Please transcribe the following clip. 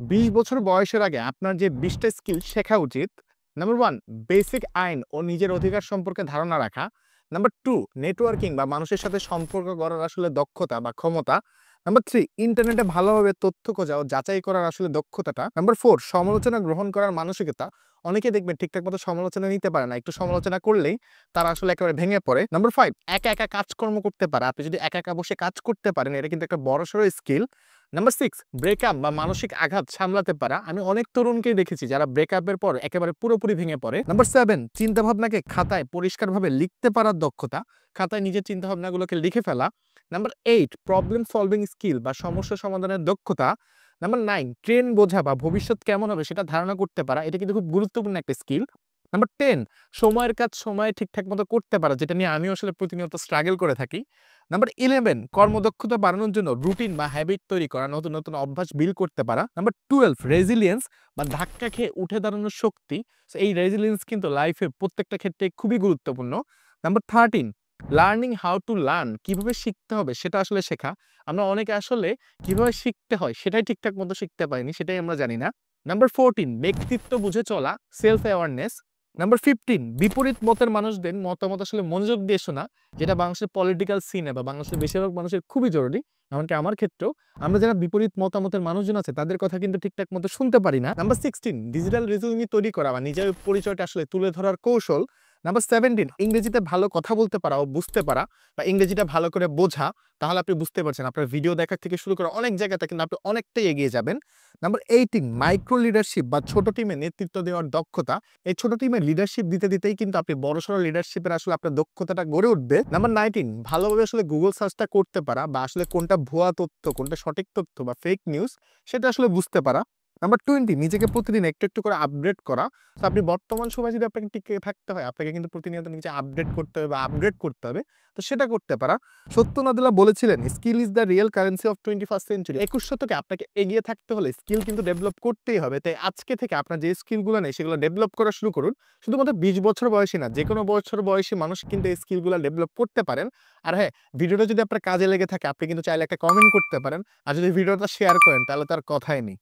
২০ বছর বয়সের আগে আপনার যে ২০ টা স্কিল শেখা উচিত। নাম্বার 1 বেসিক আইন ও নিজের অধিকার সম্পর্কে ধারণা রাখা। নাম্বার 2 নেটওয়ার্কিং বা মানুষের সাথে সম্পর্ক গড়ার আসলে দক্ষতা বা ক্ষমতা। নাম্বার 3 ইন্টারনেটে ভালোভাবে তথ্য খোঁজা ও যাচাই করার আসলে দক্ষতাটা। নাম্বার 4 সমালোচনা গ্রহণ করার মানসিকতা। অনেকে দেখবেন ঠিকঠাক মতো সমালোচনা নিতে পারে না। একটু সমালোচনা করলেই তারা আসলে একেবারে ভেঙে পড়ে। নাম্বার 5 একা কাজকর্ম করতে পারা। আপনি যদি একা বসে কাজ করতে পারেন এটা কিন্তু একটা বড়সড় স্কিল। নাম্বার 6 ব্রেকআপ বা মানসিক আঘাত সামলাতে পারা। আমি অনেক তরুণকেই দেখেছি যারা ব্রেকআপের পর একেবারে পুরোপুরি ভেঙে পড়ে। নাম্বার 7 চিন্তাভাবনাকে খাতায় পরিষ্কারভাবে লিখতে পারার দক্ষতা। খাতায় নিজের চিন্তাভাবনাগুলোকে লিখে ফেলা। নাম্বার 8 প্রবলেম সলভিং স্কিল বা সমস্যা সমাধানের দক্ষতা। নাম্বার 9 ট্রেন্ড বোঝা বা ভবিষ্যৎ কেমন হবে সেটা ধারণা করতে পারা। এটা কিন্তু খুব গুরুত্বপূর্ণ একটা স্কিল। নাম্বার 10 সময়ের কাজ সময়ে ঠিকঠাক মতো করতে পারা, যেটা নিয়ে আমিও আসলে প্রতিনিয়ত স্ট্রাগল করে থাকি। নাম্বার 11 কর্মদক্ষতা বাড়ানোর জন্য রুটিন বা হ্যাবিট তৈরি করা, নতুন অভ্যাস বিল্ড করতে পারা। নাম্বার 12 রেজিলিয়েন্স বা ধাক্কা খেয়ে উঠে দাঁড়ানোর শক্তি। সো এই রেজিলিয়েন্স কিন্তু লাইফে প্রত্যেকটা ক্ষেত্রে খুবই গুরুত্বপূর্ণ। Number 13 learning how to learn, কিভাবে শিখতে হবে সেটা আসলে শেখা। আমরা অনেকে আসলে কিভাবে শিখতে হয় সেটাই ঠিকঠাক মতো শিখতে পারিনি, সেটাই আমরা জানি না। নাম্বার 14 ব্যক্তিত্ব বুঝে চলা, সেলফ অ্যাওয়ারনেস। নাম্বার 15 বিপরীত মতের মানুষদের মতামত আসলে মনোযোগ দিয়ে শোনা, যেটা বাংলাদেশের পলিটিক্যাল সিনে বা বাংলাদেশের বেশিরভাগ মানুষের খুবই জরুরি। এমনকি আমার ক্ষেত্রেও আমরা যারা বিপরীত মতামতের মানুষজন আছে তাদের কথা কিন্তু ঠিকঠাক মতো শুনতে পারি না। নাম্বার 16 ডিজিটাল রেজুমি তৈরি করা বা নিজের পরিচয়টা আসলে তুলে ধরার কৌশল। নাম্বার 17 ইংরেজিতে ভালো কথা বলতে পারা ও বুঝতে পারা বা ইংরেজিটা ভালো করে বোঝা। তাহলে আপনি বুঝতে পারছেন আপনার ভিডিও দেখা থেকে শুরু করে অনেক জায়গাতে কিন্তু আপনি অনেকটাই এগিয়ে যাবেন। নাম্বার 18 মাইক্রো লিডারশিপ বা ছোট টিমে নেতৃত্ব দেওয়ার দক্ষতা। এই ছোট টিমে লিডারশিপ দিতেই কিন্তু আপনি বড়সড় লিডারশিপের আসলে আপনার দক্ষতাটা গড়ে উঠবে। নাম্বার 19 ভালোভাবে আসলে গুগল সার্চটা করতে পারা বা আসলে কোনটা ভুয়া তথ্য, কোনটা সঠিক তথ্য বা ফেক নিউজ সেটা আসলে বুঝতে পারা। নাম্বার 20 নিজেকে প্রতিদিন একটু করে আপগ্রেড করা। তো আপনি বর্তমান সময়ে যদি আপনাকে টিকে থাকতে হয়, আপনাকে কিন্তু প্রতিনিয়ত নিজে আপডেট করতে হবে বা আপগ্রেড করতে হবে। তো সেটা করতে পারা। সত্য নদেলা বলেছিলেন, "skill is the real currency of 21st century." 21 শতকে আপনাকে এগিয়ে থাকতে হলে স্কিল কিন্তু ডেভেলপ করতেই হবে। তাই আজকে থেকে আপনার যে স্কিলগুলো নেই সেগুলো ডেভেলপ করা শুরু করুন। শুধুমাত্র 20 বছর বয়সী না, যেকোনো বছর বয়সী মানুষ কিন্তু এই স্কিলগুলো ডেভেলপ করতে পারেন। আর হ্যাঁ, ভিডিওটা যদি আপনার কাজে লেগে থাকে আপনি কিন্তু চাইলে একটা কমেন্ট করতে পারেন। আর যদি ভিডিওটা শেয়ার করেন তাহলে তো আর কথাই নেই।